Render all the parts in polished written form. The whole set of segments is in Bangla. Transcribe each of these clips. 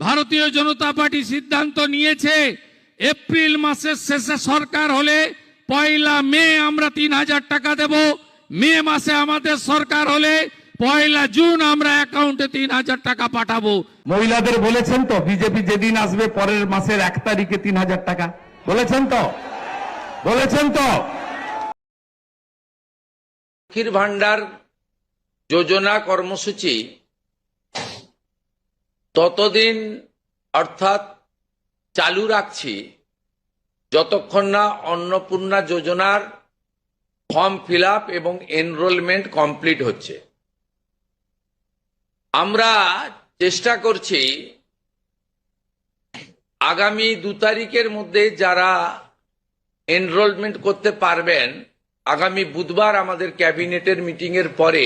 ভারতীয় জনতা পার্টি সিদ্ধান্ত নিয়েছে এপ্রিল মাসের শেষে সরকার হলে 1 মে আমরা 3000 টাকা দেব। মে মাসে আমাদের সরকার হলে 1 জুন আমরা অ্যাকাউন্টে 3000 টাকা পাঠাবো। মহিলাদের বলেছেন তো বিজেপি যেদিন আসবে পরের মাসের 1 তারিখে 3000 টাকা বলেছেন তো লক্ষ্মীর ভান্ডার যোজনা কর্মসূচি ততদিন অর্থাৎ চালু রাখছি যতক্ষণ না অন্নপূর্ণা যোজনার ফর্ম ফিল আপ এবং এনরোলমেন্ট কমপ্লিট হচ্ছে। আমরা চেষ্টা করছি আগামী 2 তারিখের মধ্যে যারা এনরোলমেন্ট করতে পারবেন আগামী বুধবার আমাদের ক্যাবিনেটের মিটিংয়ের পরে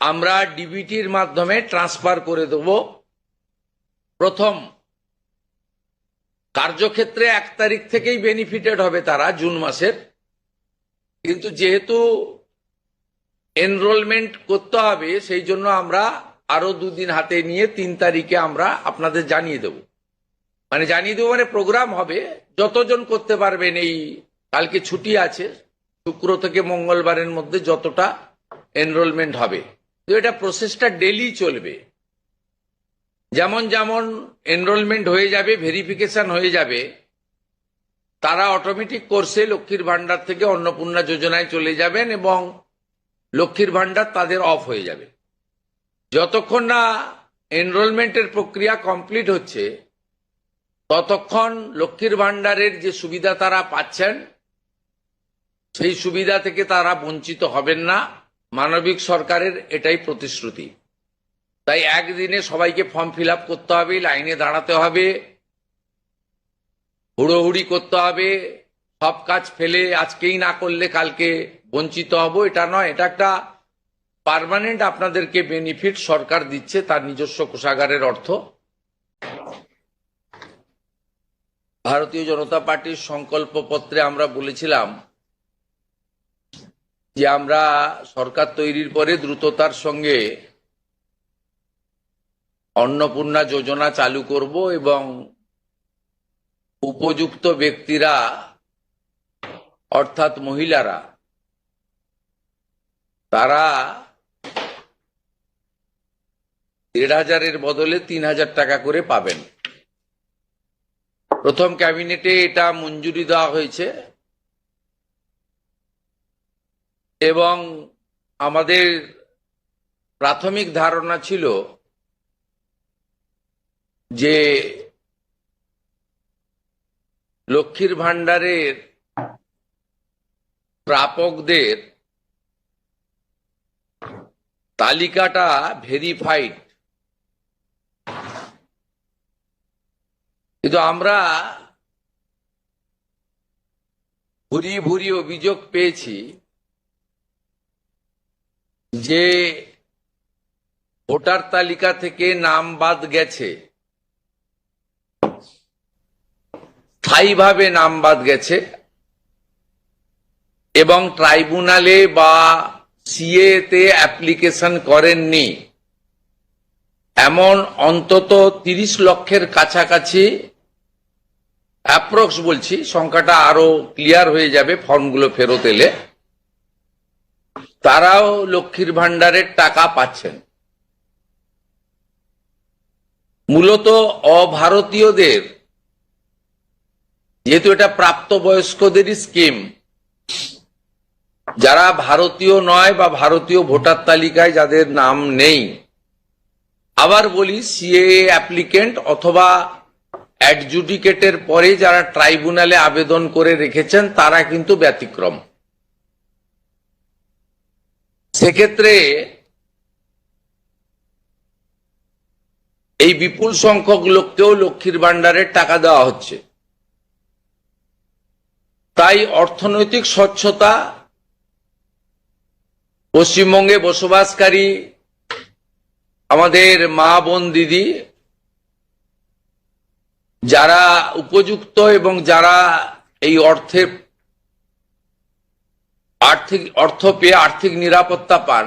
আমরা ডিবিটির মাধ্যমে ট্রান্সফার করে দেব। প্রথম কার্যক্ষেত্রে 1 তারিখ থেকেই বেনিফিটেড হবে তারা জুন মাসের, কিন্তু যেহেতু এনরোলমেন্ট করতে হবে সেই জন্য আমরা আরো 2 দিন হাতে নিয়ে 3 তারিখে আমরা আপনাদের জানিয়ে দেব। মানে প্রোগ্রাম হবে, যতজন করতে পারবেন, এই কালকে ছুটি আছে, শুক্র থেকে মঙ্গলবারের মধ্যে যতটা এনরোলমেন্ট হবে। তো এটা প্রসেসটা ডেলি চলবে। যেমন যেমন এনরোলমেন্ট হয়ে যাবে, ভেরিফিকেশন হয়ে যাবে, তারা অটোমেটিক কোর্সে লক্ষ্মীর ভান্ডার থেকে অন্নপূর্ণা যোজনায় চলে যাবেন এবং লক্ষ্মীর ভান্ডার তাদের অফ হয়ে যাবে। যতক্ষণ না এনরোলমেন্টের প্রক্রিয়া কমপ্লিট হচ্ছে ততক্ষণ লক্ষ্মীর ভান্ডারের যে সুবিধা তারা পাচ্ছেন সেই সুবিধা থেকে তারা বঞ্চিত হবেন না। মানবিক সরকারের এটাই প্রতিশ্রুতি। তাই একদিনে সবাইকে ফর্ম ফিল আপ করতে হবে, লাইনে দাঁড়াতে হবে, হুড়োহুড়ি করতে হবে, সব কাজ ফেলে আজকেই না করলে কালকে বঞ্চিত হব, এটা নয়। এটা একটা পার্মানেন্ট আপনাদেরকে বেনিফিট সরকার দিচ্ছে তার নিজস্ব কোষাগারের অর্থ। ভারতীয় জনতা পার্টির সংকল্পপত্রে আমরা বলেছিলাম যে আমরা সরকার তৈরির পরে দ্রুততার সঙ্গে অন্নপূর্ণা যোজনা চালু করব এবং উপযুক্ত ব্যক্তিরা অর্থাৎ মহিলারা তারা 1500-এর বদলে 3000 টাকা করে পাবেন। প্রথম ক্যাবিনেটে এটা মঞ্জুরি দেওয়া হয়েছে এবং আমাদের প্রাথমিক ধারণা ছিল যে লক্ষ্মীর ভান্ডারের প্রাপকদের তালিকাটা ভেরিফাইড, কিন্তু আমরা ভুরি অভিযোগ পেয়েছি যে ভোটার তালিকা থেকে নাম বাদ গেছে, স্থায়ীভাবে নাম বাদ গেছে এবং ট্রাইব্যুনালে বা সিএ তে অ্যাপ্লিকেশন করেননি এমন অন্তত 30 লক্ষের কাছাকাছি, অ্যাপ্রক্স বলছি, সংখ্যাটা আরো ক্লিয়ার হয়ে যাবে ফর্মগুলো ফেরত এলে, তারাও লক্ষ্মীর ভান্ডারের টাকা পাচ্ছেন। মূলত অভারতীয়দের, যেহেতু এটা প্রাপ্তবয়স্কদেরই স্কিম, যারা ভারতীয় নয় বা ভারতীয় ভোটার তালিকায় যাদের নাম নেই, আবার বলি সিএএ অ্যাপ্লিকেন্ট অথবা অ্যাডজুডিকেটের পরে যারা ট্রাইব্যুনালে আবেদন করে রেখেছেন তারা কিন্তু ব্যতিক্রম। সেক্ষেত্রে এই বিপুল সংখ্যক লোককেও লক্ষ্মীর ভান্ডারের টাকা দেওয়া হচ্ছে। তাই অর্থনৈতিক স্বচ্ছতা, পশ্চিমবঙ্গে বসবাসকারী আমাদের মা বোন দিদি যারা উপযুক্ত এবং যারা এই অর্থ পেয়ে আর্থিক নিরাপত্তা পান,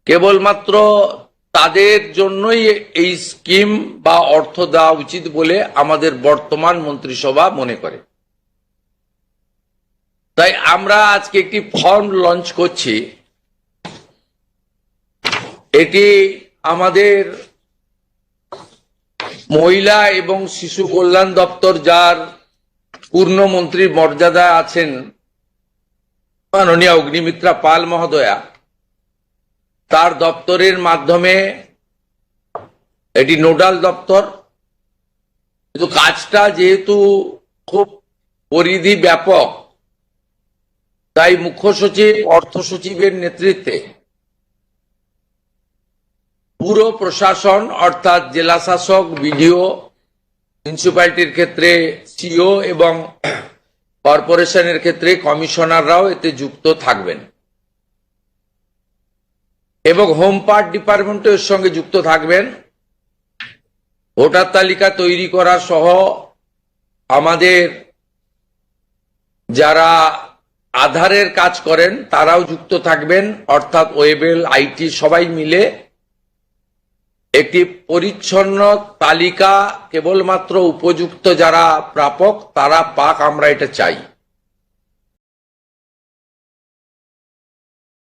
কেবলমাত্র তাদের জন্যই এই স্কিম বা অর্থ দেওয়া উচিত বলে আমাদের বর্তমান মন্ত্রিসভা মনে করে। তাই আমরা আজকে একটি ফর্ম লঞ্চ করছি। এটি আমাদের মহিলা এবং শিশু কল্যাণ দপ্তর, যার পূর্ণমন্ত্রীর মর্যাদা আছেন মাননীয় অগ্নিমিত্রা পাল মহোদয়া, তার দপ্তরের মাধ্যমে এটি নোডাল দপ্তর, কিন্তু কাজটা যেহেতু খুব পরিধি ব্যাপক, তাই মুখ্য সচিব, অর্থ সচিবের নেতৃত্বে পুরো প্রশাসন অর্থাৎ জেলা শাসক, বিডিও, মিউনিসিপ্যালিটির ক্ষেত্রে সিও এবং কর্পোরেশনের ক্ষেত্রে কমিশনাররাও এতে যুক্ত থাকবেন এবং হোম পার্ট ডিপার্টমেন্টও এর সঙ্গে যুক্ত থাকবেন। ভোটার তালিকা তৈরি করা সহ আমাদের যারা আধারের কাজ করেন তারাও যুক্ত থাকবেন, অর্থাৎ ওয়েবেল, আইটি সবাই মিলে একটি পরিচ্ছন্ন তালিকা কেবলমাত্র উপযুক্ত যারা প্রাপক তারা পাক, আমরা এটা চাই।